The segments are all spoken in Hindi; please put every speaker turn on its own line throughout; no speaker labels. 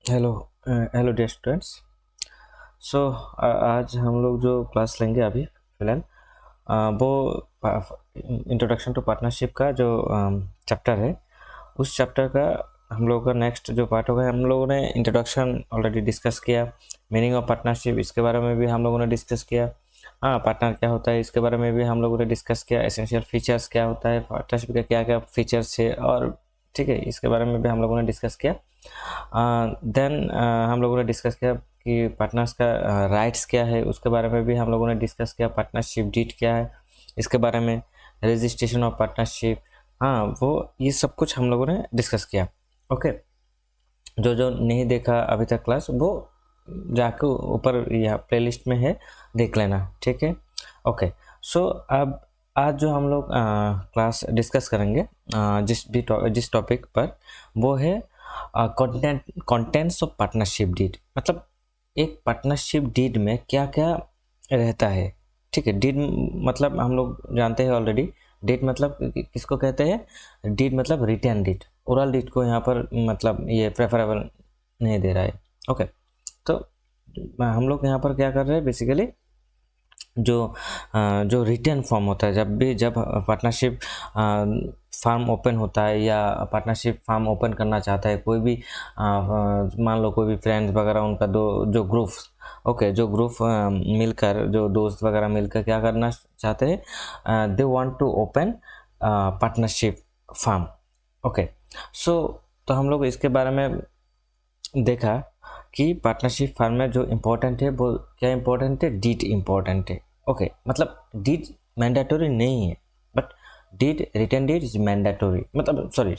Hello hello dear students. So आज हम लोग जो क्लास लेंगे अभी फिलहाल वो इंट्रोडक्शन टू पार्टनरशिप का जो चैप्टर है, उस चैप्टर का हम लोगों का नेक्स्ट जो पार्ट होगा। हम लोगों ने इंट्रोडक्शन ऑलरेडी डिस्कस किया, मीनिंग ऑफ पार्टनरशिप इसके बारे में भी हम लोगों ने डिस्कस किया। हाँ, पार्टनर क्या होता है इसके बारे में भी हम लोगों ने डिस्कस किया। एसेंशियल फीचर्स क्या होता है, पार्टनरशिप के क्या क्या फीचर्स है, और ठीक है, इसके बारे में भी हम लोगों ने डिस्कस किया। देन हम लोगों ने डिस्कस किया कि पार्टनर्स का राइट्स क्या है, उसके बारे में भी हम लोगों ने डिस्कस किया। पार्टनरशिप डीड क्या है इसके बारे में, रजिस्ट्रेशन ऑफ पार्टनरशिप, हाँ वो ये सब कुछ हम लोगों ने डिस्कस किया। ओके, जो जो नहीं देखा अभी तक क्लास, वो जाके ऊपर यहाँ प्लेलिस्ट में है, देख लेना, ठीक है। ओके, सो अब आज जो हम लोग क्लास डिस्कस करेंगे जिस टॉपिक पर, वो है कंटेंट्स ऑफ पार्टनरशिप डीड। मतलब एक पार्टनरशिप डीड में क्या क्या रहता है, ठीक है। डीड मतलब हम लोग जानते हैं ऑलरेडी। डीड मतलब किसको कहते हैं? डीड मतलब रिटन डीड। ओरल डीड को यहाँ पर मतलब ये प्रेफरेबल नहीं दे रहा है। ओके, तो हम लोग यहाँ पर क्या कर रहे हैं, बेसिकली जो रिटर्न फॉर्म होता है, जब पार्टनरशिप फार्म ओपन होता है या पार्टनरशिप फार्म ओपन करना चाहता है कोई भी, मान लो कोई भी फ्रेंड्स वगैरह, उनका जो ग्रुप, ओके, जो ग्रुप मिलकर, जो दोस्त वगैरह मिलकर क्या करना चाहते हैं, they want to open partnership firm. Okay, so तो हम लोग इसके बारे में देखा कि पार्टनरशिप फार्म में जो इम्पोर्टेंट है वो क्या इम्पोर्टेंट है, डीड इम्पोर्टेंट है। ओके, मतलब डीड मैंडेटरी नहीं है, but deed, written deed is mandatory. मतलब sorry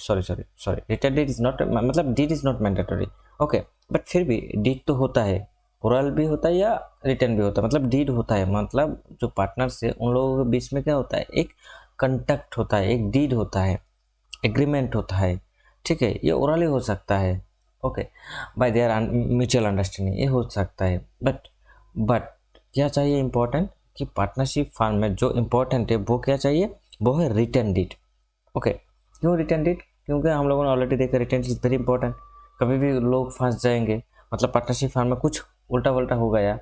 written deed is not, मतलब deed is not mandatory. Okay, but फिर भी डीड तो होता है, ओरल भी होता है या रिटन भी होता है, मतलब डीड होता है। मतलब जो पार्टनर्स है उन लोगों के बीच में क्या होता है, एक कंटैक्ट होता है, एक डीड होता है, एग्रीमेंट होता है, ठीक है। ये ओरली हो सकता है, okay, bye there mutual understanding, ये हो सकता है। बट क्या चाहिए इम्पोर्टेंट, कि पार्टनरशिप फार्म में जो इम्पोर्टेंट है वो क्या चाहिए, वो है रिटन डीड। ओके, क्यों रिटन डीड? क्योंकि हम लोगों ने ऑलरेडी देखा रिटन इज वेरी इंपॉर्टेंट। कभी भी लोग फंस जाएंगे, मतलब पार्टनरशिप फार्म में कुछ उल्टा वल्टा हो गया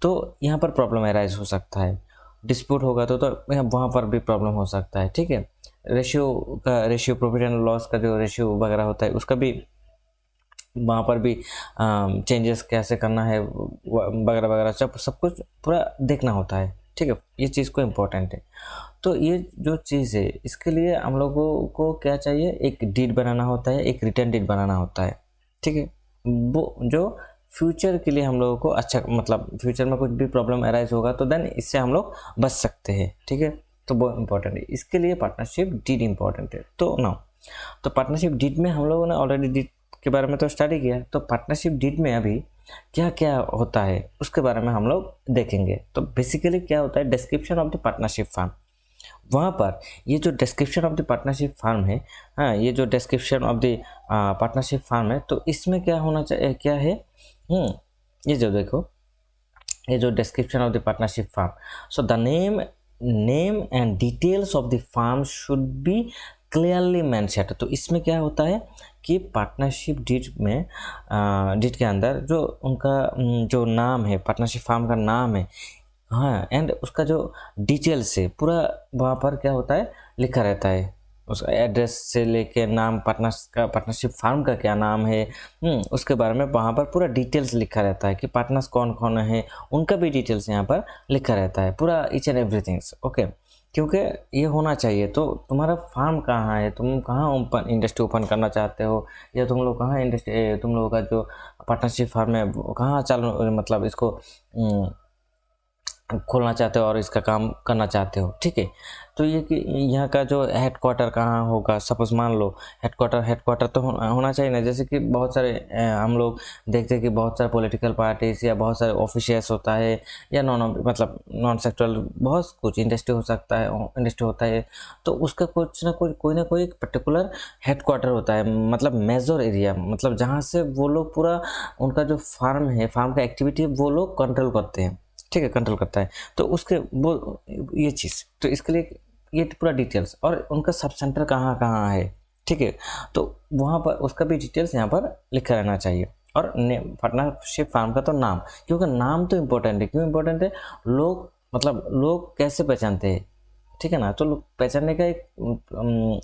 तो यहाँ पर प्रॉब्लम एराइज हो सकता है। डिस्प्यूट होगा तो वहाँ पर भी प्रॉब्लम हो सकता है, ठीक है। रेशियो प्रॉफिट एंड लॉस का जो रेशियो वगैरह होता है, उसका भी वहाँ पर भी चेंजेस कैसे करना है वगैरह वगैरह, सब कुछ पूरा देखना होता है, ठीक है। ये चीज़ को इम्पोर्टेंट है। तो ये जो चीज़ है, इसके लिए हम लोगों को क्या चाहिए, एक डीड बनाना होता है, एक रिटर्न डीड बनाना होता है, ठीक है। वो जो फ्यूचर के लिए हम लोगों को अच्छा, मतलब फ्यूचर में कुछ भी प्रॉब्लम अराइज होगा तो देन इससे हम लोग बच सकते हैं, ठीक है। तो वो इम्पोर्टेंट है, इसके लिए पार्टनरशिप डीड इम्पोर्टेंट है। तो ना, तो पार्टनरशिप डीड में हम लोगों ने ऑलरेडी डीड के बारे में तो स्टडी किया, तो पार्टनरशिप डीड में अभी क्या क्या होता है उसके बारे में हम लोग देखेंगे। तो बेसिकली क्या होता है, description of the partnership firm. वहाँ पर ये जो description of the partnership firm है, हाँ, ये जो description of the partnership firm है, तो इसमें क्या होना चाहिए, क्या है, ये जो देखो, ये जो description of the partnership firm, so the name and details of the firm should be clearly mentioned. तो इसमें क्या होता है कि पार्टनरशिप डीड में, डीड के अंदर जो उनका जो नाम है, पार्टनरशिप फार्म का नाम है, हाँ, एंड उसका जो डिटेल्स है पूरा वहाँ पर क्या होता है, लिखा रहता है। उसका एड्रेस से लेके नाम, पार्टनरशिप फार्म का क्या नाम है, उसके बारे में वहाँ पर पूरा डिटेल्स लिखा रहता है कि पार्टनर्स कौन कौन है, उनका भी डिटेल्स यहाँ पर लिखा रहता है, पूरा ईच एंड एवरीथिंग्स। ओके, क्योंकि ये होना चाहिए। तो तुम्हारा फार्म कहाँ है, तुम कहाँ इंडस्ट्री ओपन करना चाहते हो, या तुम लोग कहाँ इंडस्ट्री, तुम लोगों का जो पार्टनरशिप फार्म है कहाँ चालू, मतलब इसको खोलना चाहते हो और इसका काम करना चाहते हो, ठीक है। तो ये कि यहाँ का जो हेडक्वार्टर कहाँ होगा, सपोज मान लो हेडक्वार्टर तो होना चाहिए ना। जैसे कि बहुत सारे हम लोग देखते हैं कि बहुत सारे पॉलिटिकल पार्टीज या बहुत सारे ऑफिशियल्स होता है, या मतलब नॉन सेक्टरल बहुत कुछ इंडस्ट्री हो सकता है, इंडस्ट्री होता है, तो उसका कुछ ना कोई ना कोई एक पर्टिकुलर हेडक्वार्टर होता है, मतलब मेजर एरिया, मतलब जहाँ से वो लोग पूरा उनका जो फार्म है, फार्म का एक्टिविटी है, वो लोग कंट्रोल करते हैं, ठीक है, कंट्रोल करता है। तो उसके वो ये चीज़, तो इसके लिए ये पूरा डिटेल्स, और उनका सब सेंटर कहाँ कहाँ है, ठीक है। तो वहाँ पर उसका भी डिटेल्स यहाँ पर लिखा रहना चाहिए। और पार्टनरशिप फार्म का तो नाम, क्योंकि नाम तो इम्पोर्टेंट है। क्यों इम्पोर्टेंट है? लोग मतलब लोग कैसे पहचानते हैं, ठीक है ना। तो लोग पहचानने का एक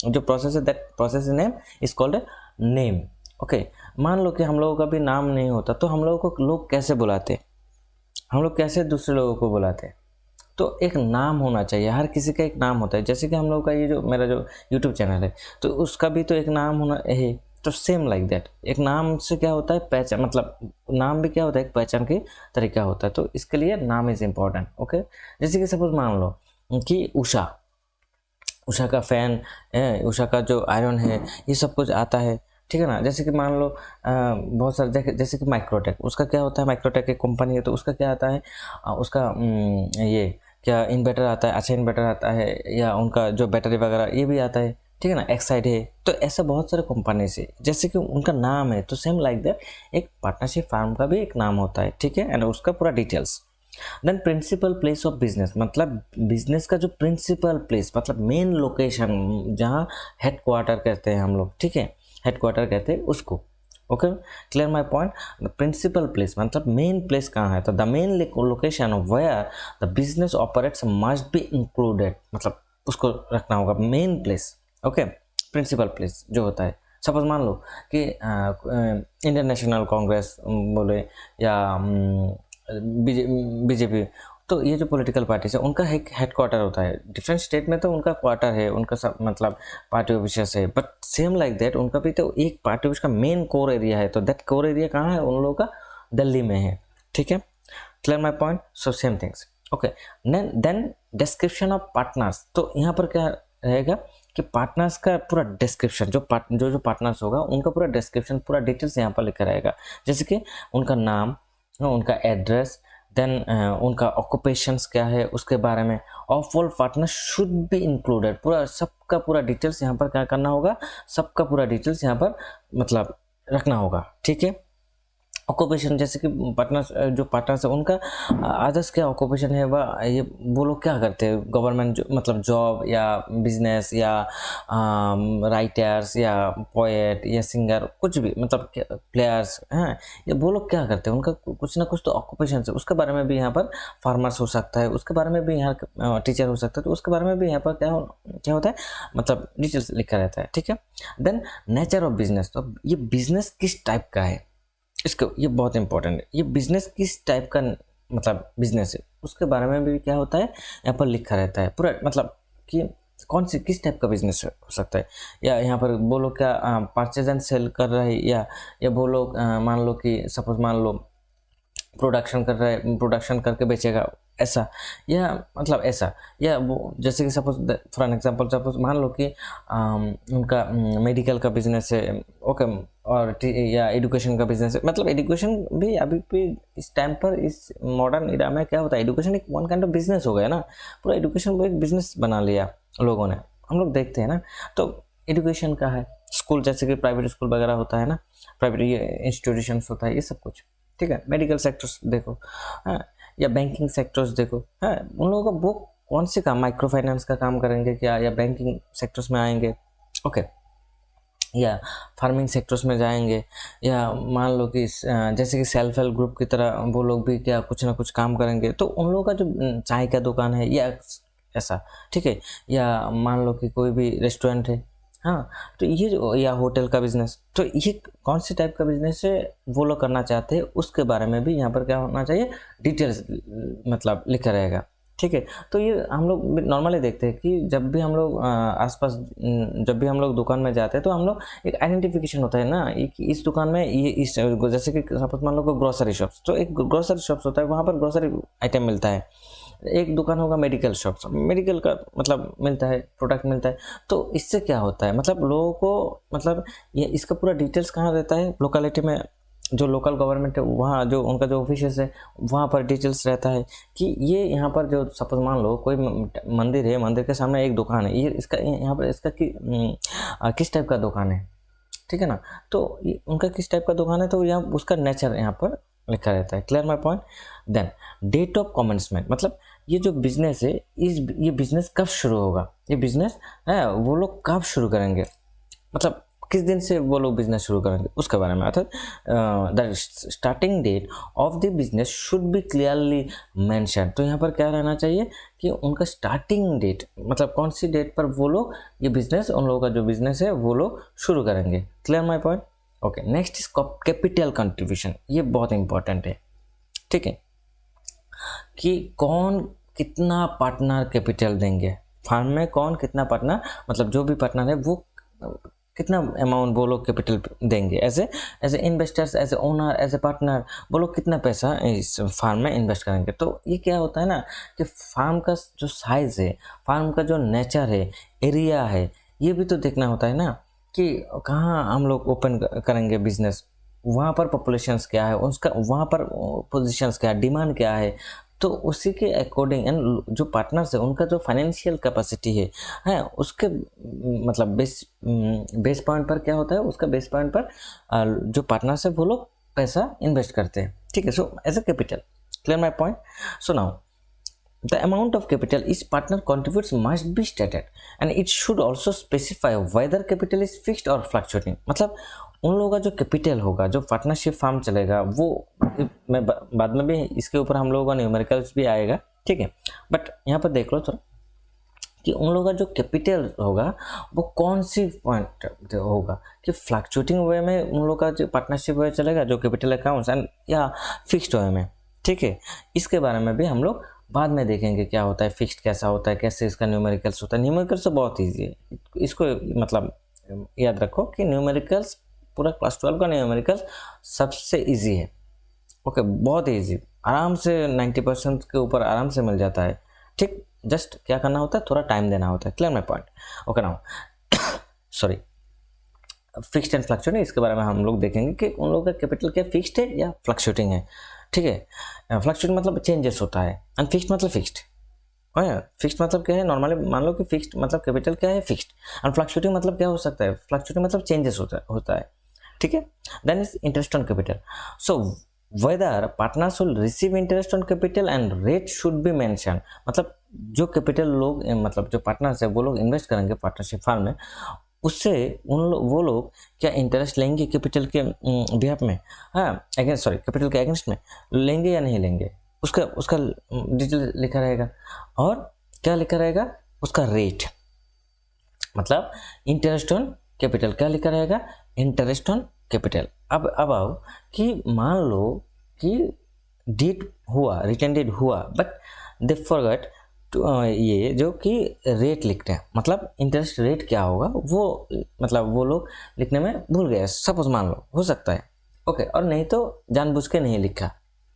जो प्रोसेस है, that process name is called name. Okay, मान लो कि हम लोगों का भी नाम नहीं होता तो हम लोगों को लोग कैसे बुलाते, हम लोग कैसे दूसरे लोगों को बुलाते? तो एक नाम होना चाहिए, हर किसी का एक नाम होता है। जैसे कि हम लोग का ये जो मेरा जो यूट्यूब चैनल है, तो उसका भी तो एक नाम होना है। तो सेम लाइक दैट, एक नाम से क्या होता है? पहचान, मतलब नाम भी क्या होता है? एक पहचान की तरीका होता है। तो इसके लिए नाम इज इम्पॉर्टेंट। ओके, जैसे कि सपोज मान लो कि उषा का फैन है, उषा का जो आयरन है, ये सब कुछ आता है, ठीक है ना। जैसे कि मान लो बहुत सारे, जैसे कि माइक्रोटेक, उसका क्या होता है? माइक्रोटेक एक कंपनी है, तो उसका क्या आता है? उसका ये क्या इन्वर्टर आता है, अच्छा इन्वर्टर आता है, या उनका जो बैटरी वगैरह ये भी आता है, ठीक है ना। एक्साइड है, तो ऐसा बहुत सारे कंपनी से जैसे कि उनका नाम है, तो सेम लाइक दैट एक पार्टनरशिप फार्म का भी एक नाम होता है, ठीक है, एंड उसका पूरा details. Then principal place of business, मतलब बिजनेस का जो प्रिंसिपल प्लेस, मतलब मेन लोकेशन, जहाँ हेड क्वार्टर कहते हैं हम लोग, ठीक है, हेड क्वार्टर कहते हैं उसको। Okay, clear my point. Principal place मतलब मेन प्लेस कहाँ है, तो the main location where the business operates must be included, मतलब उसको रखना होगा main place. Okay, principal place जो होता है, सपोज मान लो कि इंडियन नेशनल कांग्रेस बोले या बीजेपी, तो ये जो पॉलिटिकल पार्टीज है उनका एक हेड क्वार्टर होता है। डिफरेंट स्टेट में तो उनका क्वार्टर है, उनका सब मतलब पार्टी ऑफिस है, बट सेम लाइक दैट उनका भी तो एक पार्टी ऑफिस का मेन कोर एरिया है। तो दैट कोर एरिया कहाँ है? उन लोगों का दिल्ली में है, ठीक है, clear my point. So same things. Okay, then description of partners, तो यहाँ पर क्या रहेगा कि पार्टनर्स का पूरा डिस्क्रिप्शन, जो पार्टनर्स होगा उनका पूरा डिस्क्रिप्शन, पूरा डिटेल्स यहाँ पर लिखा रहेगा। जैसे कि उनका नाम, उनका एड्रेस, देन उनका ऑक्यूपेशंस क्या है उसके बारे में। Of all partner should be included, पूरा सबका पूरा डिटेल्स यहाँ पर क्या करना होगा? सबका पूरा डिटेल्स यहाँ पर मतलब रखना होगा, ठीक है। ऑक्यूपेशन, जैसे कि पार्टनर्स, जो पार्टनर्स है उनका अदर्स क्या ऑक्यूपेशन है, वह ये वो लोग क्या करते हैं? गवर्नमेंट मतलब जॉब या बिजनेस या राइटर्स या पोएट या सिंगर, कुछ भी, मतलब प्लेयर्स हैं, ये वो लोग क्या करते हैं? उनका कुछ ना कुछ तो ऑक्यूपेशन है, उसके बारे में भी यहाँ पर फार्मर्स हो सकता है, उसके बारे में भी यहाँ टीचर हो सकता है, तो उसके बारे में भी यहाँ पर क्या होता है? मतलब डिटेल्स लिखा रहता है, ठीक है। देन नेचर ऑफ बिजनेस, तो ये बिजनेस किस टाइप का है, इसको, ये बहुत इंपॉर्टेंट है। ये बिजनेस किस टाइप का मतलब बिजनेस है, उसके बारे में भी क्या होता है? यहाँ पर लिखा रहता है पूरा, मतलब कि कौन सी किस टाइप का बिजनेस हो सकता है। या यहाँ पर वो लोग क्या परचेज एंड सेल कर रहे हैं, या वो लोग मान लो कि सपोज मान लो प्रोडक्शन कर रहा है, प्रोडक्शन करके बेचेगा, ऐसा, या मतलब ऐसा, या वो जैसे कि suppose for an example, suppose मान लो कि उनका मेडिकल का बिजनेस है, ओके, और या एजुकेशन का बिजनेस है। मतलब एजुकेशन भी अभी भी इस टाइम पर, इस मॉडर्न इरा में क्या होता है? एजुकेशन एक वन काइंड ऑफ बिजनेस हो गया ना, पूरा एजुकेशन को एक बिजनेस बना लिया लोगों ने, हम लोग देखते हैं ना। तो एजुकेशन का है, स्कूल जैसे कि प्राइवेट स्कूल वगैरह होता है ना, प्राइवेट इंस्टीट्यूशंस होता है, ये सब कुछ, ठीक है। मेडिकल सेक्टर्स देखो, हाँ, या बैंकिंग सेक्टर्स देखो, हाँ, उन लोगों का वो कौन से काम, माइक्रो फाइनेंस का काम करेंगे क्या, या बैंकिंग सेक्टर्स में आएंगे, ओके, या फार्मिंग सेक्टर्स में जाएंगे, या मान लो कि जैसे कि सेल्फ हेल्प ग्रुप की तरह वो लोग भी क्या कुछ ना कुछ काम करेंगे। तो उन लोगों का जो चाय का दुकान है या ऐसा, ठीक है, या मान लो कि कोई भी रेस्टोरेंट है, हाँ, तो ये जो, या होटल का बिजनेस, तो ये कौन से टाइप का बिजनेस है वो लोग करना चाहते हैं, उसके बारे में भी यहाँ पर क्या होना चाहिए? डिटेल्स मतलब लिखा रहेगा, ठीक है। तो ये हम लोग नॉर्मली देखते हैं कि जब भी हम लोग आसपास, जब भी हम लोग दुकान में जाते हैं तो हम लोग एक आइडेंटिफिकेशन होता है ना, इस दुकान में ये इस, जैसे कि सपोज मान लो ग्रोसरी शॉप्स, तो एक ग्रोसरी शॉप्स होता है, वहाँ पर ग्रोसरी आइटम मिलता है। एक दुकान होगा मेडिकल शॉप्स, मेडिकल का मतलब मिलता है, प्रोडक्ट मिलता है। तो इससे क्या होता है? मतलब लोगों को, मतलब ये इसका पूरा डिटेल्स कहाँ रहता है? लोकेलिटी में, जो लोकल गवर्नमेंट है वहाँ, जो उनका जो ऑफिस है वहाँ पर डिटेल्स रहता है कि ये यहाँ पर जो सपोज मान लो कोई मंदिर है, मंदिर के सामने एक दुकान है, ये इसका यहाँ पर इसका किस टाइप का दुकान है, ठीक है ना। तो उनका किस टाइप का दुकान है, तो यहाँ उसका नेचर यहाँ पर लिखा रहता है, clear my point. Then date of commencement, मतलब ये जो बिजनेस है, ये बिजनेस कब शुरू होगा, ये बिजनेस है वो लोग कब शुरू करेंगे, मतलब किस दिन से वो लोग बिजनेस शुरू करेंगे उसके बारे में, अर्थात the starting date of the business should be clearly mention. तो यहाँ पर क्या रहना चाहिए कि उनका स्टार्टिंग डेट, मतलब कौन सी डेट पर वो लोग ये बिजनेस, उन लोगों का जो बिजनेस है वो लोग शुरू करेंगे। Clear my point? Okay, next is capital contribution. ये बहुत इंपॉर्टेंट है, ठीक है, कि कौन कितना पार्टनर कैपिटल देंगे फार्म में, कौन कितना पार्टनर, मतलब जो भी पार्टनर है वो कितना अमाउंट वो लोग कैपिटल देंगे, as a investors, as a owner, as a partner, वो लोग कितना पैसा इस फार्म में इन्वेस्ट करेंगे। तो ये क्या होता है ना कि फार्म का जो साइज़ है, फार्म का जो नेचर है, एरिया है, ये भी तो देखना होता है ना कि कहाँ हम लोग ओपन करेंगे बिजनेस, वहाँ पर पॉपुलेशंस क्या है, उसका वहाँ पर पोजीशंस क्या है, डिमांड क्या है। तो उसी के अकॉर्डिंग एंड जो पार्टनर्स है उनका जो फाइनेंशियल कैपेसिटी है उसके मतलब बेस पॉइंट पर क्या होता है, उसका बेस पॉइंट पर जो पार्टनर्स है वो लोग पैसा इन्वेस्ट करते हैं, ठीक है। So as a capital, clear my point? So now the amount of capital each partner contributes must be stated and it should also specify whether capital is fixed or fluctuating। मतलब उन लोगों का जो कैपिटल होगा, जो पार्टनरशिप फार्म चलेगा, वो मैं बाद में भी इसके ऊपर हम लोगों का न्यूमेरिकल्स भी आएगा, ठीक है। बट यहाँ पर देख लो थोड़ा कि उन लोगों का जो कैपिटल होगा वो कौन सी पॉइंट होगा, कि फ्लक्चुएटिंग वे में उन लोगों का जो पार्टनरशिप वे चलेगा, जो कैपिटल अकाउंट्स, एंड या फिक्स्ड वे में, ठीक है। इसके बारे में भी हम लोग बाद में देखेंगे क्या होता है, फिक्स्ड कैसा होता है, कैसे इसका न्यूमेरिकल्स होता है। न्यूमेरिकल्स तो बहुत ईजी है, इसको मतलब याद रखो कि न्यूमेरिकल्स पूरा क्लास 12 का न्यूमेरिकल्स सबसे इजी है, ओके, बहुत ईजी, आराम से 90% के ऊपर आराम से मिल जाता है, ठीक। जस्ट क्या करना होता है, थोड़ा टाइम देना होता है। Clear my point? Okay, now sorry, fixed and fluctuating, इसके बारे में हम लोग देखेंगे कि उन लोगों का कैपिटल क्या फिक्स्ड है या फ्लक्चुएटिंग है, ठीक है। फ्लक्चुएटिंग मतलब चेंजेस होता है एंड फिक्स्ड मतलब फिक्स्ड। फिक्स्ड मतलब क्या है, नॉर्मली मान लो कि फिक्स्ड मतलब कैपिटल क्या है, फिक्स्ड, एंड फ्लक्चुएटिंग मतलब क्या हो सकता है, फ्लक्चुएटिंग मतलब चेंजेस होता है, ठीक है। Then is interest on capital. So whether partners will receive interest on capital and rate should be mention. मतलब जो कैपिटल लोग, मतलब जो पार्टनर्स है वो लोग इन्वेस्ट करेंगे पार्टनरशिप फार्म में, उससे वो लोग क्या इंटरेस्ट लेंगे कैपिटल के बिहाफ में, अगेंस्ट, सॉरी, कैपिटल के अगेंस्ट में लेंगे या नहीं लेंगे, उसका डिटेल लिखा रहेगा। और क्या लिखा रहेगा, उसका रेट, मतलब इंटरेस्ट ऑन कैपिटल क्या लिखा रहेगा, इंटरेस्ट ऑन कैपिटल। अब आओ कि मान लो कि डीड हुआ, रिटर्न डीड हुआ, बट दे फॉरगॉट ये जो कि रेट लिखते हैं, मतलब इंटरेस्ट रेट क्या होगा वो, मतलब वो लोग लिखने में भूल गए, सपोज मान लो, हो सकता है, ओके, और नहीं तो जानबूझ के नहीं लिखा,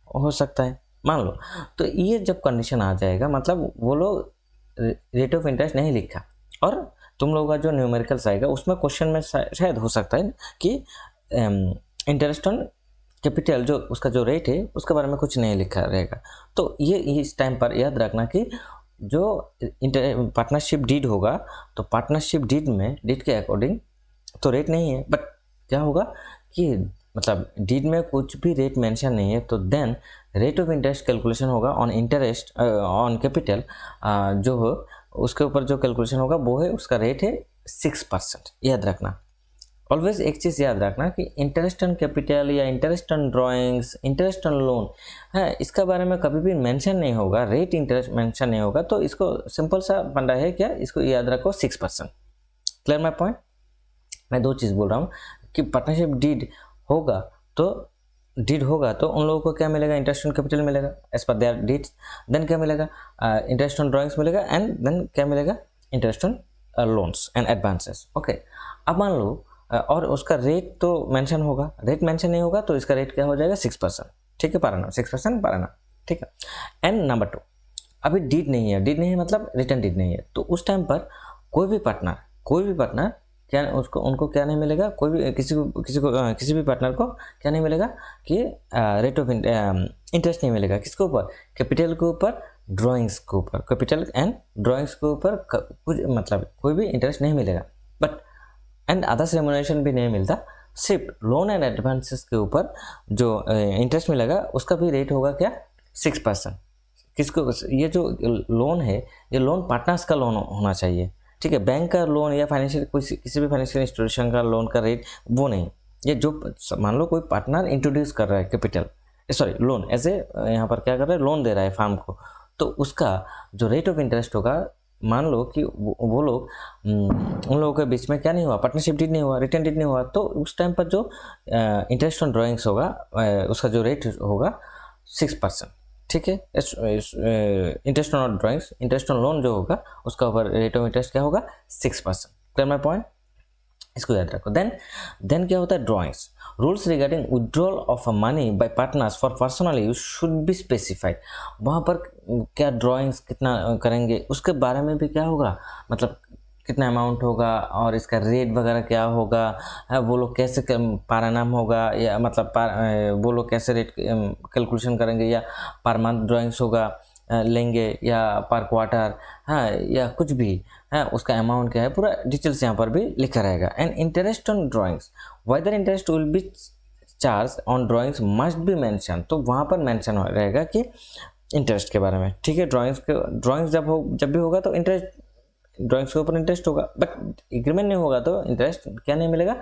हो सकता है, मान लो। तो ये जब कंडीशन आ जाएगा, मतलब वो लोग रेट ऑफ इंटरेस्ट नहीं लिखा, और तुम लोगों का जो न्यूमेरिकल्स आएगा उसमें क्वेश्चन में शायद हो सकता है कि इंटरेस्ट ऑन कैपिटल जो उसका जो रेट है उसके बारे में कुछ नहीं लिखा रहेगा। तो ये इस टाइम पर याद रखना कि जो पार्टनरशिप डीड होगा, तो पार्टनरशिप डीड में, डीड के अकॉर्डिंग तो रेट नहीं है, बट क्या होगा कि मतलब डीड में कुछ भी रेट मेंशन नहीं है, तो then rate of interest calculation होगा ऑन इंटरेस्ट ऑन कैपिटल, जो हो उसके ऊपर जो कैलकुलेशन होगा वो है, उसका रेट है 6%। याद रखना, ऑलवेज एक चीज़ याद रखना कि इंटरेस्ट ऑन कैपिटल या interest on drawings, interest on loan है, इसका बारे में कभी भी मेंशन नहीं होगा, रेट इंटरेस्ट मेंशन नहीं होगा। तो इसको सिंपल सा फंडा है क्या, इसको याद रखो 6%। Clear my point? मैं दो चीज़ बोल रहा हूँ कि पार्टनरशिप डीड होगा तो उन लोगों को क्या मिलेगा, इंटरेस्ट ऑन कैपिटल मिलेगा as per their deeds, then क्या मिलेगा, इंटरेस्ट ऑन ड्राइंग्स मिलेगा, एंड देन क्या मिलेगा, interest on loans and advances. Okay, अब मान लो और उसका रेट तो मेंशन होगा, रेट मेंशन नहीं होगा तो इसका रेट क्या हो जाएगा, 6%, ठीक है, पर annum, 6% पर annum, ठीक है। एंड नंबर 2, अभी डीड नहीं है मतलब रिटर्न डीड नहीं है, तो उस टाइम पर कोई भी पार्टनर क्या उनको क्या नहीं मिलेगा, कोई भी किसी भी पार्टनर को क्या नहीं मिलेगा कि रेट ऑफ इंटरेस्ट नहीं मिलेगा, किसके ऊपर, कैपिटल के ऊपर, ड्राइंग्स के ऊपर, कैपिटल एंड ड्राइंग्स के ऊपर कुछ मतलब कोई भी इंटरेस्ट नहीं मिलेगा, बट एंड अदर्स रेम्युनरेशन भी नहीं मिलता, सिर्फ लोन एंड एडवांसेस के ऊपर जो इंटरेस्ट मिलेगा उसका भी रेट होगा क्या, 6%। किसको, ये जो लोन है ये लोन पार्टनर्स का लोन होना चाहिए, ठीक है। बैंक का लोन या फाइनेंशियल किसी भी फाइनेंशियल इंस्टीट्यूशन का लोन का रेट वो नहीं, ये जो मान लो कोई पार्टनर इंट्रोड्यूस कर रहा है कैपिटल, सॉरी लोन, ऐसे यहाँ पर क्या कर रहा है, लोन दे रहा है फार्म को, तो उसका जो रेट ऑफ इंटरेस्ट होगा, मान लो कि वो लोग उन लोगों के बीच में क्या नहीं हुआ, पार्टनरशिप डीड नहीं हुआ, रिटर्न डीड नहीं हुआ, तो उस टाइम पर जो इंटरेस्ट ऑन ड्राइंग्स होगा उसका जो रेट होगा 6%। ठीक है। Interest on drawings, interest on loan जो होगा उसका ऊपर रेट ऑफ इंटरेस्ट क्या होगा, 6%। क्लियर माय पॉइंट, इसको याद रखो। देन क्या होता है, drawings. Rules regarding withdrawal of money by partners for personal use should be specified. वहाँ पर क्या ड्राइंग्स कितना करेंगे उसके बारे में भी क्या होगा, मतलब कितना अमाउंट होगा और इसका रेट वगैरह क्या होगा, वो लोग कैसे पारानाम होगा, या मतलब वो लोग कैसे रेट कैलकुलेशन करेंगे, या पर मंथ ड्राइंग्स होगा लेंगे या पर क्वार्टर, हाँ, या कुछ भी है, उसका अमाउंट क्या है, पूरा डिटेल्स यहाँ पर भी लिखा रहेगा। And interest on drawings, whether interest will be charge on drawings must be mention. तो वहाँ पर मेंशन रहेगा कि इंटरेस्ट के बारे में। ठीक है। ड्राइंग्स जब भी होगा तो इंटरेस्ट, ड्राइंग्स के ऊपर इंटरेस्ट होगा, बट एग्रीमेंट नहीं होगा तो इंटरेस्ट क्या नहीं मिलेगा,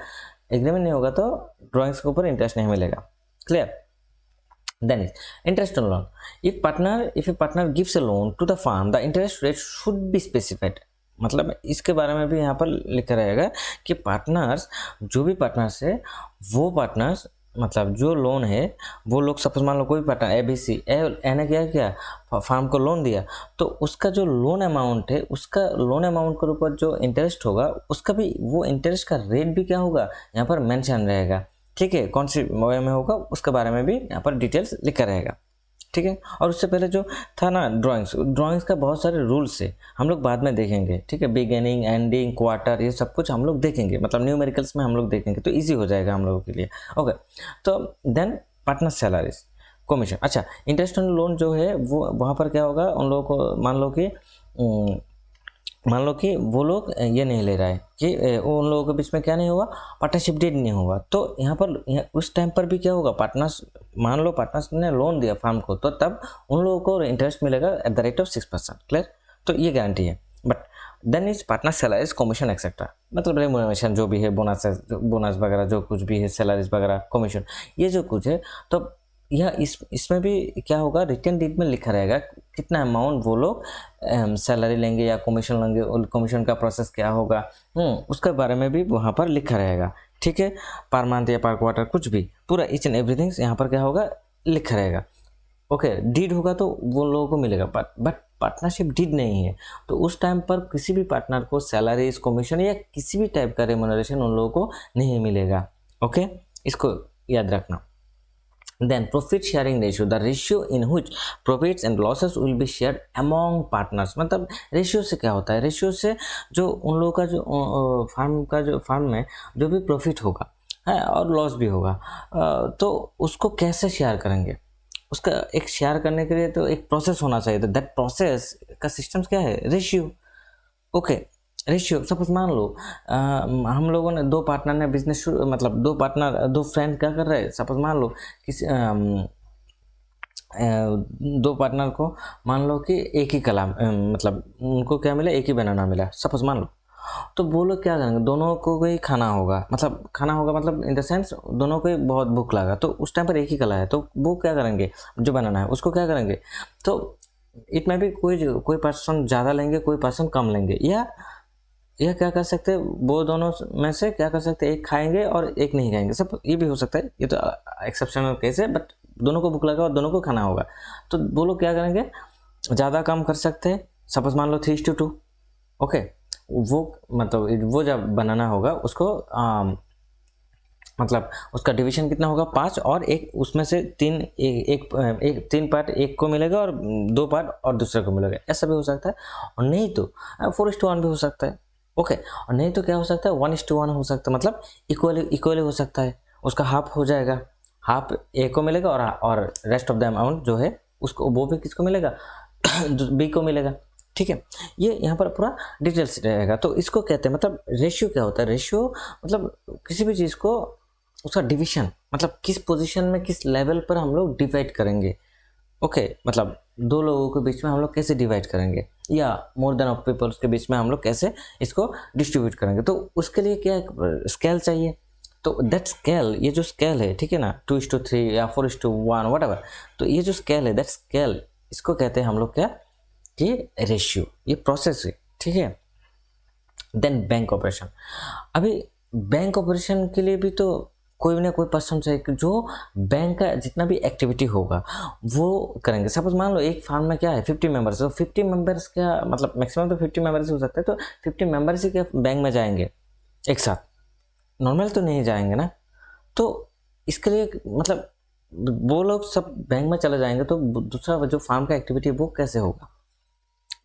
एग्रीमेंट नहीं होगा तो ड्राइंग्स के ऊपर इंटरेस्ट नहीं मिलेगा। Clear. Then is interest on loan. If a partner gives a loan to the firm, the interest rate should be specified. मतलब इसके बारे में भी यहाँ पर लिखा रहेगा कि पार्टनर्स, जो भी पार्टनर्स है वो पार्टनर्स, मतलब जो लोन है वो लोग, सपोज मान लो कोई पार्टनर ABC ए ने क्या फार्म को लोन दिया, तो उसका जो लोन अमाउंट है, उसका लोन अमाउंट के ऊपर जो इंटरेस्ट होगा उसका भी, वो इंटरेस्ट का रेट भी क्या होगा यहाँ पर मेंशन रहेगा। ठीक है। कौन सी वे में होगा उसके बारे में भी यहाँ पर डिटेल्स लिखा रहेगा। ठीक है। और उससे पहले जो था ना ड्राइंग्स का बहुत सारे रूल्स है, हम लोग बाद में देखेंगे। ठीक है। बिगिनिंग, एंडिंग, क्वार्टर, ये सब कुछ हम लोग देखेंगे, मतलब न्यूमेरिकल्स में हम लोग देखेंगे तो इजी हो जाएगा हम लोगों के लिए। ओके। तो देन पार्टनर सैलरीज, कमीशन। अच्छा, इंटरेस्ट ऑन लोन जो है वो वहाँ पर क्या होगा, उन लोगों को मान लो कि वो लोग ये नहीं ले रहा है कि उन लोगों के बीच में क्या नहीं हुआ, पार्टनरशिप डीड नहीं हुआ, तो यहाँ पर उस टाइम पर भी क्या होगा, मान लो पार्टनर्स ने लोन दिया फार्म को, तो तब उन लोगों को इंटरेस्ट मिलेगा at the rate of 6%। Clear. तो ये गारंटी है। But then is partner salaries, commission etcetera, मतलब रेम्यूनरेशन जो भी है, बोनस वगैरह जो कुछ भी है, सैलरीज वगैरह, कमीशन, ये जो कुछ है, तो यह इसमें भी क्या होगा, रिटर्न डीड में लिखा रहेगा कितना अमाउंट वो लोग सैलरी लेंगे या कमीशन लेंगे, कमीशन का प्रोसेस क्या होगा, उसके बारे में भी वहाँ पर लिखा रहेगा। ठीक है। पर मंथ या पर क्वार्टर, कुछ भी, पूरा ईच एंड एवरीथिंग यहाँ पर क्या होगा, लिखा रहेगा। ओके। डीड होगा तो वो लोगों को मिलेगा, बट पार्टनरशिप डीड नहीं है, तो उस टाइम पर किसी भी पार्टनर को सैलरीज, कमीशन या किसी भी टाइप का रेम्यूनरेशन उन लोगों को नहीं मिलेगा। ओके। इसको याद रखना। Then profit sharing ratio, the ratio in which profits and losses will be shared among partners। मतलब रेशियो से क्या होता है, रेशियो से जो उन लोगों का जो फार्म में जो भी प्रॉफिट होगा है और लॉस भी होगा, तो उसको कैसे शेयर करेंगे, उसका एक शेयर करने के लिए तो एक प्रोसेस होना चाहिए। तो दैट प्रोसेस का सिस्टम क्या है, रेशियो। ओके। रेशियो, सपोज मान लो हम लोगों ने दो पार्टनर ने बिजनेस शुरू, मतलब दो फ्रेंड क्या कर रहे हैं, सपोज मान लो किसी दो पार्टनर को मान लो कि एक ही कला, मतलब उनको क्या मिला, एक ही बनाना मिला, सपोज मान लो, तो वो लोग क्या करेंगे, दोनों को ही खाना होगा, मतलब इन द सेंस दोनों को बहुत भूख लगा, तो उस टाइम पर एक ही कला है, तो वो क्या करेंगे, जो बनाना है उसको क्या करेंगे, तो इट में भी कोई पर्सन ज़्यादा लेंगे, कोई पर्सन कम लेंगे, या क्या कर सकते हैं, वो दोनों में से क्या कर सकते हैं, एक खाएंगे और एक नहीं खाएंगे, सब ये भी हो सकता है, ये तो एक्सेप्शनल केस है, बट दोनों को भूख लगा और दोनों को खाना होगा, तो वो लोग क्या करेंगे, ज़्यादा काम कर सकते हैं, सपोज मान लो 3:2। ओके। वो जब बनाना होगा उसको मतलब उसका डिवीजन कितना होगा, 5, और एक उसमें से 3 पार्ट एक को मिलेगा और 2 पार्ट और दूसरे को मिलेगा, ऐसा भी हो सकता है, और नहीं तो 4:1 भी हो सकता है। ओके। और नहीं तो क्या हो सकता है, 1:1 हो सकता है, मतलब इक्वली हो सकता है, उसका हाफ हो जाएगा, हाफ ए को मिलेगा और रेस्ट ऑफ द अमाउंट जो है उसको वो भी किसको मिलेगा, बी को मिलेगा। ठीक है। ये यहाँ पर पूरा डिटेल्स रहेगा। तो इसको कहते हैं, मतलब रेशियो क्या होता है, रेशियो मतलब किसी भी चीज़ को उसका डिवीजन, मतलब किस पोजीशन में किस लेवल पर हम लोग डिवाइड करेंगे। ओके। मतलब दो लोगों के बीच में हम लोग कैसे डिवाइड करेंगे, या मोर देन ऑफ पीपल्स के बीच में हम लोग कैसे इसको डिस्ट्रीब्यूट करेंगे। तो उसके लिए क्या स्केल चाहिए, तो दैट स्केल, ये जो स्केल है, ठीक है ना, 2:3 या 4:1 व्हाटएवर, तो ये जो स्केल है, दैट स्केल, इसको कहते हैं हम लोग क्या, कि रेशियो, ये प्रोसेस है, ठीक है। देन बैंक ऑपरेशन, अभी बैंक ऑपरेशन के लिए भी तो कोई ना कोई पर्सन चाहिए कि जो बैंक का जितना भी एक्टिविटी होगा वो करेंगे। सपोज मान लो एक फार्म में क्या है 50 मेंबर्स, तो 50 मेंबर्स क्या, मतलब मैक्सिमम तो 50 मेंबर्स हो सकते हैं, तो 50 मेंबर्स ही क्या बैंक में जाएंगे एक साथ, नॉर्मल तो नहीं जाएंगे ना। तो इसके लिए मतलब वो लोग सब बैंक में चले जाएंगे, तो दूसरा जो फार्म का एक्टिविटी वो कैसे होगा,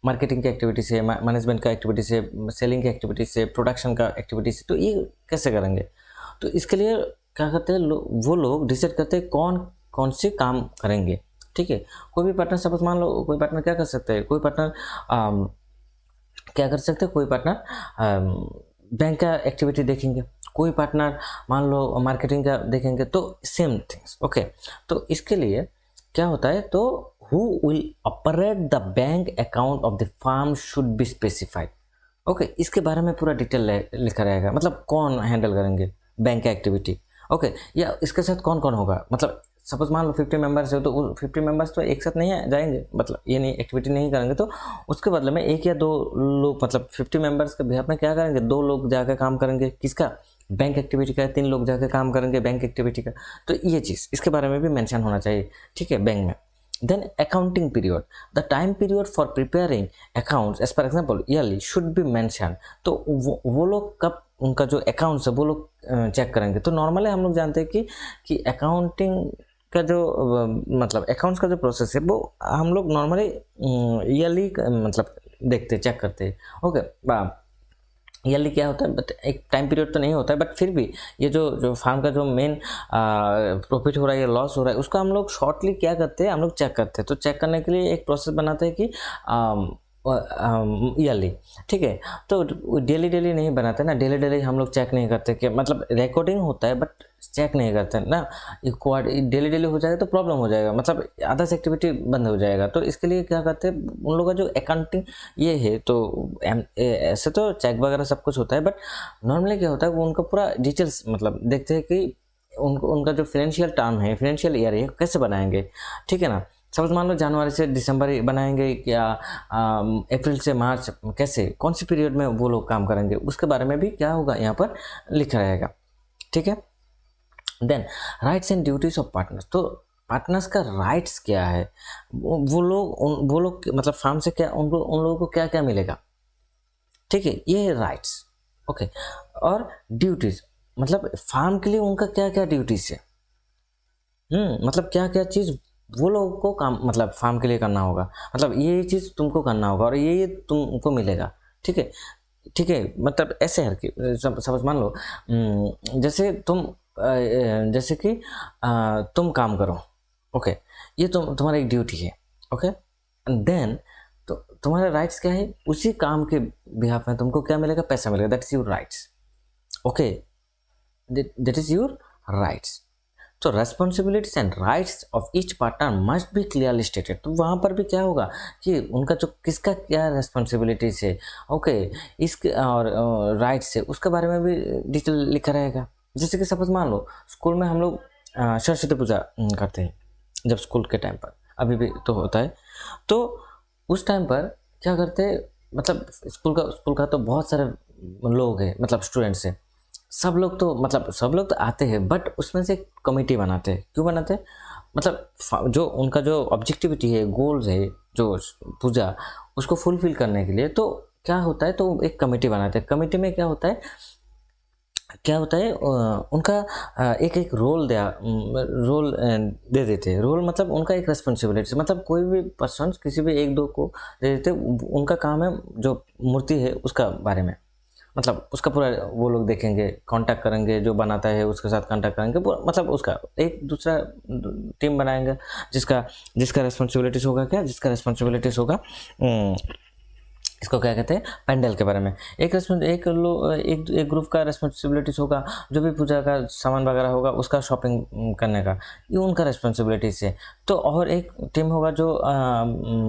मार्केटिंग की एक्टिविटी से, मैनेजमेंट का एक्टिविटी से, सेलिंग की एक्टिविटी से, प्रोडक्शन का एक्टिविटी से, तो ये कैसे करेंगे। तो इसके लिए क्या करते हैं वो लोग डिसाइड करते हैं कौन कौन से काम करेंगे, ठीक है। कोई भी पार्टनर, सपोज मान लो कोई पार्टनर क्या कर सकते हैं, कोई पार्टनर क्या कर सकते हैं, कोई पार्टनर बैंक का एक्टिविटी देखेंगे, कोई पार्टनर मान लो मार्केटिंग का देखेंगे, तो सेम थिंग्स, ओके। तो इसके लिए क्या होता है, तो who will operate the bank account of the firm should be specified, okay. इसके बारे में पूरा डिटेल लिखा रहेगा, मतलब कौन हैंडल करेंगे बैंक का एक्टिविटी, ओके। या इसके साथ कौन कौन होगा, मतलब सपोज मान लो 50 मेंबर्स है, तो 50 मेंबर्स तो एक साथ नहीं जाएंगे, मतलब ये नहीं एक्टिविटी नहीं करेंगे, तो उसके बदले में एक या दो लोग, मतलब 50 मेंबर्स के बिहाफ में क्या करेंगे, 2 लोग जाकर काम करेंगे, किसका, बैंक एक्टिविटी का, 3 लोग जाकर काम करेंगे बैंक एक्टिविटी का। तो ये चीज़ इसके बारे में भी मेंशन होना चाहिए, ठीक है, बैंक में। Then accounting period, the time period for preparing accounts as per example yearly should be mentioned। तो वो लोग कब उनका जो अकाउंट्स है वो लोग चेक करेंगे। तो नॉर्मली हम लोग जानते हैं कि अकाउंटिंग का जो मतलब अकाउंट्स का जो प्रोसेस है वो हम लोग नॉर्मली ईयरली मतलब देखते, चेक करते हैं, ओके। ईयरली क्या होता है, बट एक टाइम पीरियड तो नहीं होता है, बट फिर भी ये जो फार्म का जो मेन प्रॉफिट हो रहा है या लॉस हो रहा है उसका हम लोग शॉर्टली क्या करते हैं, हम लोग चेक करते हैं। तो चेक करने के लिए एक प्रोसेस बनाते हैं कि ईयरली, ठीक है। तो डेली नहीं बनाते ना, डेली हम लोग चेक नहीं करते, कि मतलब रिकॉर्डिंग होता है बट चेक नहीं करते ना। डेली हो जाएगा तो प्रॉब्लम हो जाएगा, मतलब आधा से एक्टिविटी बंद हो जाएगा। तो इसके लिए क्या करते हैं, उन लोगों का जो अकाउंटिंग ये है, तो ऐसे तो चेक वगैरह सब कुछ होता है, बट नॉर्मली क्या होता है वो उनका पूरा डिटेल्स मतलब देखते हैं कि उनका जो फाइनेंशियल टर्म है, फाइनेंशियल ईयर है, कैसे बनाएंगे, ठीक है ना। सपोज मान लो जनवरी से दिसंबर बनाएंगे या अप्रैल से मार्च, कैसे, कौन सी पीरियड में वो लोग काम करेंगे, उसके बारे में भी क्या होगा यहाँ पर लिखा रहेगा, ठीक है। Then rights and duties of partners, तो पार्टनर्स का राइट्स क्या है, वो लोग मतलब फार्म से क्या उन लोगों को क्या क्या मिलेगा, ठीक है, ये है राइट्स, ओके। और ड्यूटीज मतलब फार्म के लिए उनका क्या क्या ड्यूटीज है, मतलब क्या क्या चीज़ वो लोगों को काम मतलब फार्म के लिए करना होगा, मतलब ये चीज़ तुमको करना होगा और ये तुमको मिलेगा, ठीक है, ठीक है। मतलब ऐसे हर की समझ मान लो जैसे कि तुम काम करो, ओके, ये तुम्हारा एक ड्यूटी है, ओके। देन तो तुम्हारे राइट्स क्या है, उसी काम के बिहाफ में तुमको क्या मिलेगा, पैसा मिलेगा, that is your rights, okay, that is your rights. तो responsibilities and rights of each partner must be clearly stated. तो वहाँ पर भी क्या होगा कि उनका जो किसका क्या रेस्पॉन्सिबिलिटीज है, ओके, इसके और राइट्स है, उसके बारे में भी डिटेल लिखा रहेगा। जैसे कि सपोज मान लो स्कूल में हम लोग सरस्वती पूजा करते हैं, जब स्कूल के टाइम पर, अभी भी तो होता है, तो उस टाइम पर क्या करते हैं, मतलब स्कूल का तो बहुत सारे लोग हैं, मतलब स्टूडेंट्स हैं, सब लोग तो आते हैं, बट उसमें से कमेटी बनाते हैं। क्यों बनाते हैं, मतलब जो उनका जो ऑब्जेक्टिविटी है, गोल्स है, जो पूजा उसको फुलफिल करने के लिए, तो क्या होता है, तो एक कमेटी बनाते हैं। कमेटी में क्या होता है उनका एक रोल दे देते हैं। रोल मतलब उनका एक रेस्पॉन्सिबिलिटी, मतलब कोई भी पर्सन किसी भी एक दो को दे देते, उनका काम है जो मूर्ति है उसका बारे में, मतलब उसका पूरा वो लोग देखेंगे, कांटेक्ट करेंगे, जो बनाता है उसके साथ कांटेक्ट करेंगे, मतलब उसका एक दूसरा टीम बनाएंगे जिसका रेस्पॉन्सिबिलिटीज होगा इसको क्या कहते हैं, पेंडल के बारे में। एक ग्रुप का रिस्पॉन्सिबिलिटीज होगा, जो भी पूजा का सामान वगैरह होगा उसका शॉपिंग करने का, ये उनका रिस्पॉन्सिबिलिटीज है। तो और एक टीम होगा जो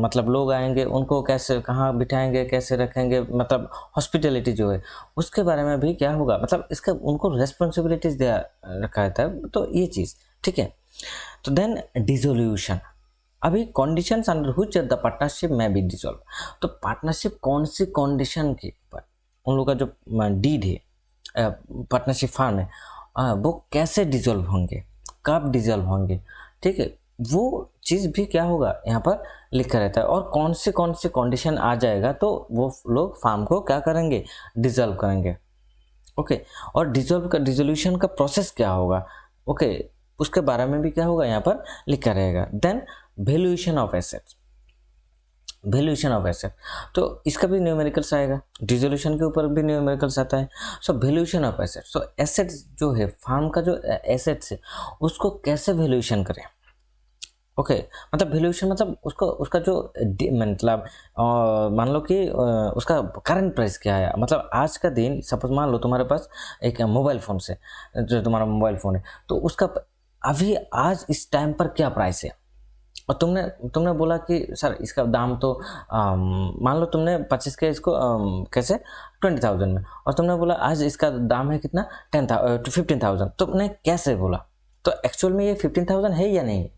मतलब लोग आएंगे उनको कैसे कहाँ बिठाएंगे, कैसे रखेंगे, मतलब हॉस्पिटलिटी जो है उसके बारे में भी क्या होगा, मतलब इसका उनको रिस्पॉन्सिबिलिटीज दिया रखा रहता है। तो ये चीज़ ठीक है। तो देन डिसोल्यूशन, अभी conditions under which the partnership में बी डिसॉल्व। तो पार्टनरशिप कौन सी कंडीशन के ऊपर उन लोगों का जो डीड है पार्टनरशिप फॉर्म है वो कैसे डिसॉल्व होंगे, कब डिसॉल्व होंगे, ठीक है, वो चीज़ भी क्या होगा यहाँ पर लिखा रहता है। और कौन से कंडीशन आ जाएगा तो वो लोग फॉर्म को क्या करेंगे, डिसॉल्व करेंगे। ओके, और डिसोल्यूशन का प्रोसेस क्या होगा, ओके, उसके बारे में भी क्या होगा यहाँ पर लिखा रहेगा। Then valuation of assets, valuation of asset, तो इसका भी न्यूमेरिकल्स आएगा, डिसोल्यूशन के ऊपर भी न्यूमेरिकल्स आता है। सो वैल्यूएशन ऑफ एसेट्स, तो एसेट्स जो है फार्म का जो एसेट्स है उसको कैसे वैल्यूएशन करें। ओके, मतलब वैल्यूएशन मतलब उसको उसका जो मतलब मान लो कि उसका करंट प्राइस क्या है, मतलब आज का दिन सपोज मान लो तुम्हारे पास एक मोबाइल फ़ोन से, जो तुम्हारा मोबाइल फ़ोन है तो उसका अभी आज इस टाइम पर क्या प्राइस है। और तुमने बोला कि सर इसका दाम तो मान लो तुमने 25 के इसको कैसे 20,000 में, और तुमने बोला आज इसका दाम है कितना 15,000, तो तुमने कैसे बोला, तो एक्चुअल में ये 15,000 है या नहीं,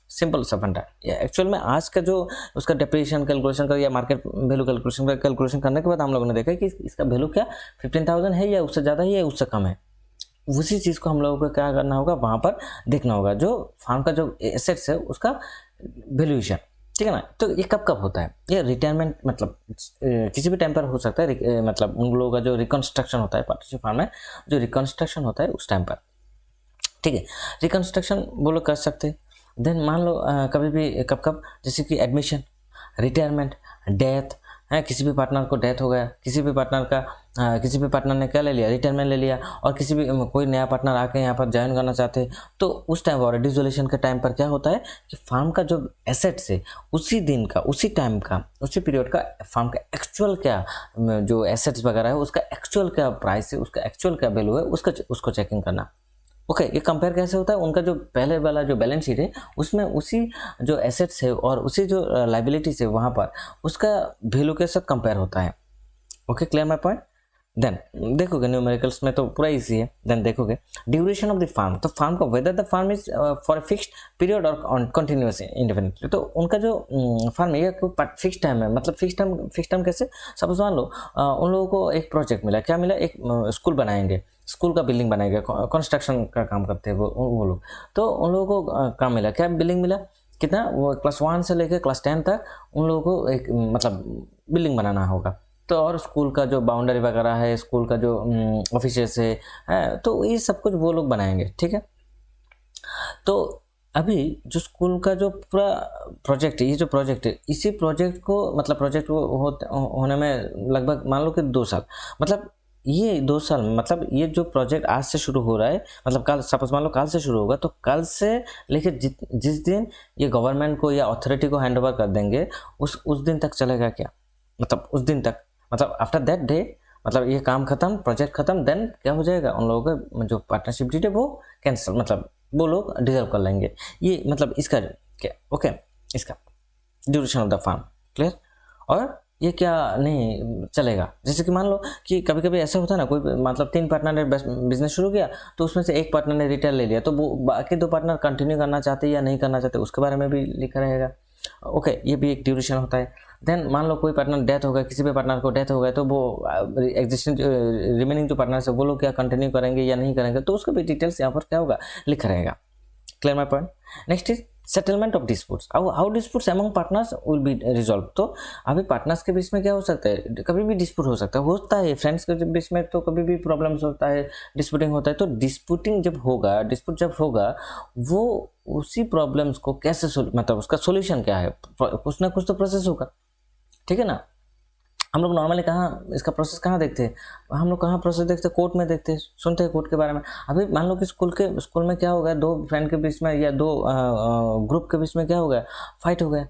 सिंपल सा फंडा। एक्चुअल में आज का जो उसका डेप्रिसिएशन कैलकुलेशन कर या मार्केट वैल्यू कैलकुलेशन करने के बाद हम लोगों ने देखा कि इसका वैल्यू क्या 15,000 है या उससे ज़्यादा है या उससे कम है। उसी चीज़ को हम लोगों को क्या करना होगा, वहाँ पर देखना होगा जो फार्म का जो एसेट्स है उसका वैल्यूएशन, ठीक है ना। तो ये कब कब होता है, ये रिटायरमेंट मतलब किसी भी टाइम पर हो सकता है, मतलब उन लोगों का जो रिकन्स्ट्रक्शन होता है पार्टनरशिप फार्म में, जो रिकन्स्ट्रक्शन होता है उस टाइम पर, ठीक है, रिकन्स्ट्रक्शन वो लोग कर सकते हैं। देन मान लो कभी भी कब जैसे कि एडमिशन, रिटायरमेंट, डेथ है, किसी भी पार्टनर को डेथ हो गया, किसी भी पार्टनर ने क्या ले लिया, रिटायरमेंट ले लिया, और किसी भी कोई नया पार्टनर आके यहाँ पर ज्वाइन करना चाहते हैं, तो उस टाइम और डिसोल्यूशन के टाइम पर क्या होता है कि फार्म का जो एसेट्स है उसी दिन का, उसी टाइम का, उसी पीरियड का फार्म का एक्चुअल क्या जो एसेट्स वगैरह है उसका एक्चुअल क्या प्राइस है, उसका एक्चुअल क्या वैल्यू है, उसको चेकिंग करना। ओके, ये कंपेयर कैसे होता है, उनका जो पहले वाला जो बैलेंस शीट है उसमें उसी जो एसेट्स है और उसी जो लाइबिलिटीज है वहाँ पर उसका वैल्यू के साथ कंपेयर होता है। Okay, clear my point. Then देखोगे न्यूमेरिकल्स में तो पूरा इजी है। देन देखोगे ड्यूरेशन ऑफ द फार्म, तो फार्म का whether the firm is for fixed period और कंटिन्यूअस इंडेफिनिटली, तो उनका जो फार्म है ये फिक्स टाइम है, मतलब फिक्स टाइम कैसे, सपोज मान लो उन लोगों को एक प्रोजेक्ट मिला, क्या मिला, एक स्कूल बनाएंगे, स्कूल का बिल्डिंग बनाएगा, कंस्ट्रक्शन का काम करते हैं वो लोग, तो उन लोगों को काम मिला, क्या बिल्डिंग मिला, कितना, वो क्लास 1 से लेकर क्लास 10 तक उन लोगों को एक मतलब बिल्डिंग बनाना होगा। तो और स्कूल का जो बाउंड्री वगैरह है, स्कूल का जो ऑफिसेस है, तो ये सब कुछ वो लोग बनाएंगे, ठीक है। तो अभी जो स्कूल का जो पूरा प्रोजेक्ट है, ये जो प्रोजेक्ट है, इसी प्रोजेक्ट को मतलब प्रोजेक्ट होने में लगभग मान लो कि 2 साल, मतलब ये 2 साल मतलब ये जो प्रोजेक्ट आज से शुरू हो रहा है, मतलब कल सपोज मान लो कल से शुरू होगा, तो कल से लेकर जिस दिन ये गवर्नमेंट को या अथॉरिटी को हैंड ओवर कर देंगे उस दिन तक चलेगा क्या, मतलब उस दिन तक, मतलब आफ्टर दैट डे, मतलब ये काम खत्म, प्रोजेक्ट खत्म, देन क्या हो जाएगा, उन लोगों का जो पार्टनरशिप डीड है वो कैंसिल, मतलब वो लोग डिजर्व कर लेंगे। ये मतलब इसका क्या, ओके, इसका duration of the firm clear. और ये क्या नहीं चलेगा, जैसे कि मान लो कि कभी कभी ऐसा होता है ना, कोई मतलब 3 पार्टनर ने बिजनेस शुरू किया, तो उसमें से एक पार्टनर ने रिटेल ले लिया, तो वो बाकी 2 पार्टनर कंटिन्यू करना चाहते या नहीं करना चाहते उसके बारे में भी लिखा रहेगा। ओके, ये भी एक ड्यूरेशन होता है। देन मान लो कोई पार्टनर डेथ हो गया, किसी भी पार्टनर को डेथ हो गया, तो वो एग्जिस्टिंग रिमेनिंग जो पार्टनर्स है वो लोग क्या कंटिन्यू करेंगे या नहीं करेंगे, तो उसका भी डिटेल्स यहाँ पर क्या होगा लिखा रहेगा। Clear my point. Next is settlement of disputes, how disputes among partners will be resolve. तो अभी पार्टनर्स के बीच में क्या हो सकता है, कभी भी डिस्प्यूट हो सकता है, होता है फ्रेंड्स के बीच में, तो कभी भी प्रॉब्लम्स होता है, डिस्प्यूटिंग होता है। तो डिस्प्यूट जब होगा वो उसी प्रॉब्लम्स को कैसे मतलब उसका सोल्यूशन क्या है, कुछ ना कुछ तो प्रोसेस होगा, ठीक है ना। हम लोग नॉर्मली कहाँ इसका प्रोसेस कहाँ देखते हैं, हम लोग कहाँ प्रोसेस देखते हैं, कोर्ट में देखते हैं, सुनते हैं कोर्ट के बारे में। अभी मान लो कि स्कूल में क्या हो गया, 2 फ्रेंड के बीच में या 2 ग्रुप के बीच में क्या हो गया, फाइट हो गया,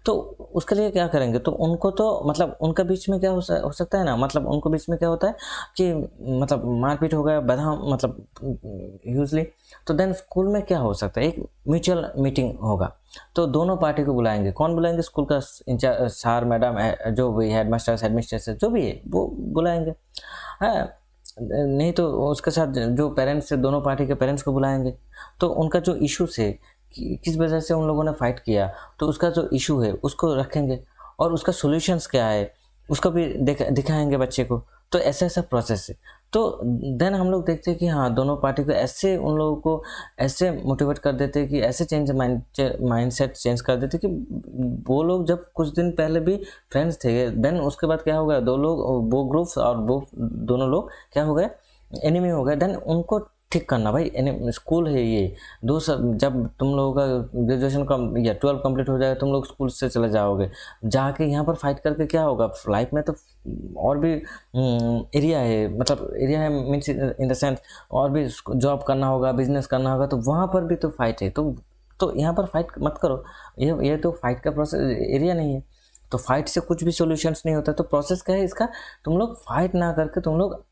तो उसके लिए क्या करेंगे, तो उनको तो मतलब उनका बीच में क्या हो सकता है ना, मतलब उनको बीच में क्या होता है कि मतलब मारपीट हो गया बदनाम मतलब यूजली, तो देन स्कूल में क्या हो सकता है, एक म्यूचुअल मीटिंग होगा। तो दोनों पार्टी को बुलाएंगे, कौन बुलाएंगे, स्कूल का इंचार्ज सर मैडम जो भी हेडमास्टर हेडमिस्ट्रेस जो भी है वो बुलाएंगे, है नहीं तो उसके साथ जो पेरेंट्स है दोनों पार्टी के पेरेंट्स को बुलाएंगे। तो उनका जो इशूज है किस वजह से उन लोगों ने फाइट किया, तो उसका जो इशू है उसको रखेंगे और उसका सॉल्यूशंस क्या है उसको भी दिखाएंगे बच्चे को। तो ऐसा ऐसा प्रोसेस है। तो देन हम लोग देखते हैं कि हाँ दोनों पार्टी को ऐसे उन लोगों को ऐसे मोटिवेट कर देते हैं कि ऐसे चेंज माइंडसेट चेंज कर देते कि वो लोग जब कुछ दिन पहले भी फ्रेंड्स थे, देन उसके बाद क्या हो गया, दो लोग वो ग्रुप्स और वो दोनों लोग क्या हो गए, एनिमी हो गए। देन उनको ठीक करना भाई, स्कूल है ये दो सब, जब तुम लोगों का ग्रेजुएशन का या 12 कंप्लीट हो जाएगा तुम लोग स्कूल से चले जाओगे, जाके यहाँ पर फाइट करके क्या होगा लाइफ में, तो और भी एरिया है, मतलब एरिया है मीन्स इन द सेंस और भी जॉब करना होगा, बिजनेस करना होगा, तो वहाँ पर भी तो फाइट है। तो यहाँ पर फाइट मत करो, ये तो फाइट का प्रोसेस एरिया नहीं है, तो फाइट से कुछ भी सॉल्यूशंस नहीं होता। तो प्रोसेस क्या है इसका, तुम लोग फाइट ना करके तुम लोग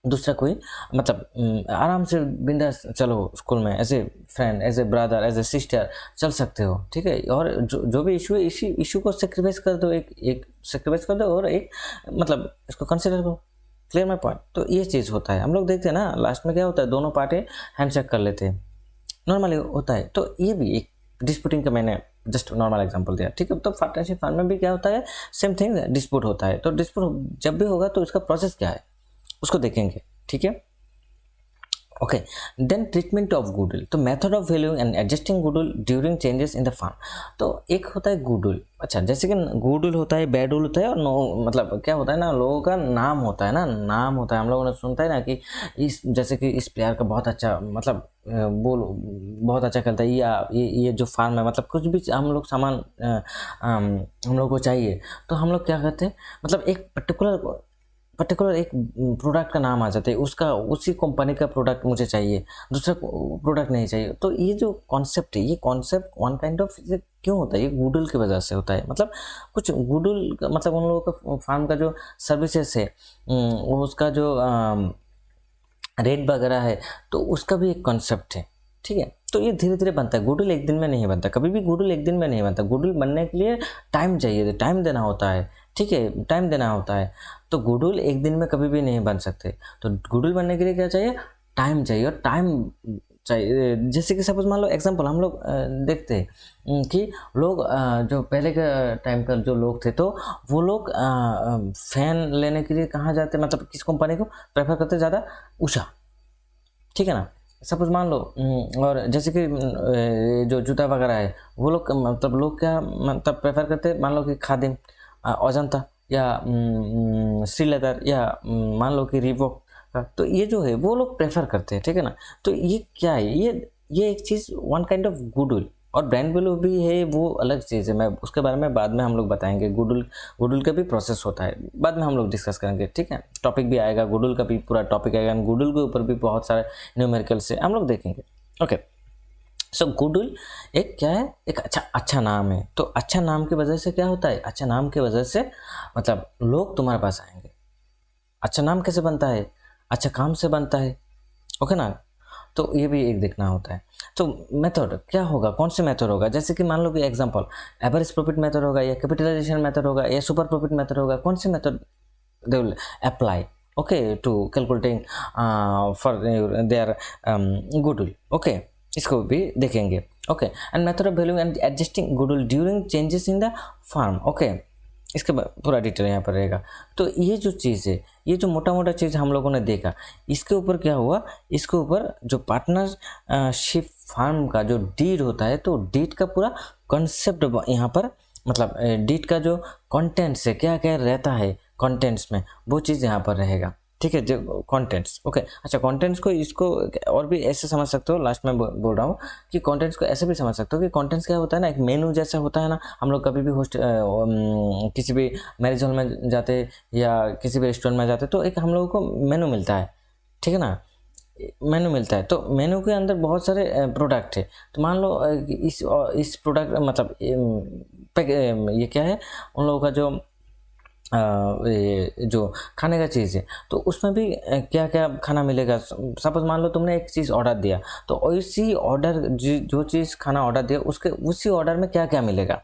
दूसरा कोई मतलब आराम से बिंदास चलो स्कूल में, as a friend, as a brother, as a sister चल सकते हो, ठीक है। और जो भी इशू है इसी इशू को सेक्रीफाइस कर दो, एक सेक्रीफाइस कर दो और एक मतलब इसको कंसिडर करो। Clear my point. तो ये चीज़ होता है, हम लोग देखते हैं ना लास्ट में क्या होता है, दोनों पार्टी हैंडशेक कर लेते हैं, नॉर्मली होता है। तो ये भी एक डिस्प्यूटिंग का मैंने जस्ट नॉर्मल एग्जांपल दिया, ठीक है। तो पार्टनरशिप फंड में भी क्या होता है, सेम थिंग डिस्प्यूट होता है। तो डिस्प्यूट जब भी होगा तो इसका प्रोसेस क्या है उसको देखेंगे, ठीक है। Okay, then treatment of goodwill, तो method of valuing and adjusting goodwill during changes in the firm. तो एक होता है गुडविल, अच्छा जैसे कि गुडविल होता है, बैडविल होता है, और नो मतलब क्या होता है ना, लोगों का नाम होता है ना, नाम होता है, हम लोगों ने सुनता है ना कि इस जैसे कि इस प्लेयर का बहुत अच्छा मतलब वो बहुत अच्छा खेलता है, या ये जो फार्म है मतलब कुछ भी हम लोग सामान हम लोग को चाहिए, तो हम लोग क्या करते हैं, मतलब एक पर्टिकुलर एक प्रोडक्ट का नाम आ जाता है, उसका उसी कंपनी का प्रोडक्ट मुझे चाहिए, दूसरा प्रोडक्ट नहीं चाहिए। तो ये जो कॉन्सेप्ट है, ये कॉन्सेप्ट वन काइंड ऑफ क्यों होता है, ये गुडविल की वजह से होता है। मतलब कुछ गुडविल मतलब उन लोगों का फार्म का जो सर्विसेज है उसका जो रेट वगैरह है, तो उसका भी एक कॉन्सेप्ट है, ठीक है। तो ये धीरे धीरे बनता है, गुडविल एक दिन में नहीं बनता, कभी भी गुडविल एक दिन में नहीं बनता। गुडविल बनने के लिए टाइम चाहिए, टाइम देना होता है, ठीक है, टाइम देना होता है। तो गुडविल एक दिन में कभी भी नहीं बन सकते। तो गुडविल बनने के लिए क्या चाहिए, टाइम चाहिए, और टाइम चाहिए। जैसे कि सपोज मान लो एग्जांपल हम लोग देखते हैं कि लोग जो पहले के टाइम का जो लोग थे, तो वो लोग फैन लेने के लिए कहाँ जाते, मतलब किस कंपनी को प्रेफर करते ज़्यादा, उषा, ठीक है ना। सपोज मान लो और जैसे कि जो जूता वगैरह है वो लोग मतलब लोग क्या मतलब प्रेफर करते हैं, मान लो कि खादिम, अजंता, या श्री लेदर, या मान लो कि रिबॉक का, तो ये जो है वो लोग प्रेफर करते हैं, ठीक है ना। तो ये क्या है, ये एक चीज़ वन काइंड ऑफ गुडविल, और ब्रांड वैल्यू भी है, वो अलग चीज़ है। मैं उसके बारे में बाद में हम लोग बताएंगे, गुडविल का भी प्रोसेस होता है, बाद में हम लोग डिस्कस करेंगे, ठीक है। टॉपिक भी आएगा, गुडविल का भी पूरा टॉपिक आएगा, गुडविल के ऊपर भी बहुत सारे न्यूमेरिकल्स से हम लोग देखेंगे। ओके, सो गुडविल एक क्या है, एक अच्छा नाम है। तो अच्छा नाम की वजह से क्या होता है, अच्छा नाम की वजह से मतलब लोग तुम्हारे पास आएंगे। अच्छा नाम कैसे बनता है, अच्छा काम से बनता है, ओके ना। तो ये भी एक देखना होता है। तो मेथड क्या होगा, कौन से मेथड होगा, जैसे कि मान लो कि एग्जांपल एवरेज प्रॉफिट मेथड होगा, या कैपिटलाइजेशन मेथड होगा, या सुपर प्रॉफिट मेथड होगा, कौन से method they will apply, okay, to calculating for their goodwill. Okay, इसको भी देखेंगे। Okay, and method of value and adjusting goodwill during changes in the firm. Okay, इसके पूरा डिटेल यहाँ पर रहेगा। तो ये जो चीज़ है, ये जो मोटा मोटा चीज़ हम लोगों ने देखा, इसके ऊपर क्या हुआ, इसके ऊपर जो पार्टनरशिप फर्म का जो डीड होता है, तो डीड का पूरा कॉन्सेप्ट यहाँ पर मतलब डीड का जो कंटेंट्स है, क्या क्या रहता है कंटेंट्स में, वो चीज़ यहाँ पर रहेगा, ठीक है। जो कंटेंट्स, ओके, अच्छा कंटेंट्स को इसको और भी ऐसे समझ सकते हो, लास्ट में बोल रहा हूँ कि कंटेंट्स को ऐसे भी समझ सकते हो कि कंटेंट्स क्या होता है ना, एक मेनू जैसा होता है ना। हम लोग कभी भी किसी भी मैरिज हॉल में जाते या किसी भी रेस्टोरेंट में जाते, तो एक हम लोगों को मेनू मिलता है, ठीक है ना, मेनू मिलता है। तो मेनू के अंदर बहुत सारे प्रोडक्ट है। तो मान लो इस प्रोडक्ट मतलब ये क्या है उन लोगों का जो ये जो खाने का चीज़ है, तो उसमें भी क्या क्या खाना मिलेगा। सपोज मान लो तुमने एक चीज़ ऑर्डर दिया, तो उसी ऑर्डर जो चीज़ खाना ऑर्डर दिया उसके उसी ऑर्डर में क्या क्या मिलेगा,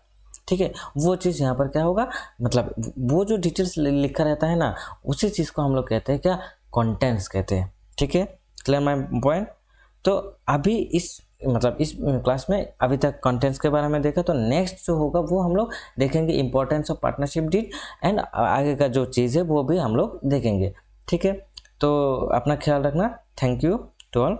ठीक है, वो चीज़ यहाँ पर क्या होगा, मतलब वो जो डिटेल्स लिखा रहता है ना, उसी चीज़ को हम लोग कहते हैं क्या, कंटेंट्स कहते हैं। ठीक है, क्लियर माय पॉइंट। तो अभी इस मतलब इस क्लास में अभी तक कंटेंट्स के बारे में देखा, तो नेक्स्ट जो होगा वो हम लोग देखेंगे importance of partnership deed, and आगे का जो चीज़ है वो भी हम लोग देखेंगे। ठीक है, तो अपना ख्याल रखना। Thank you to all.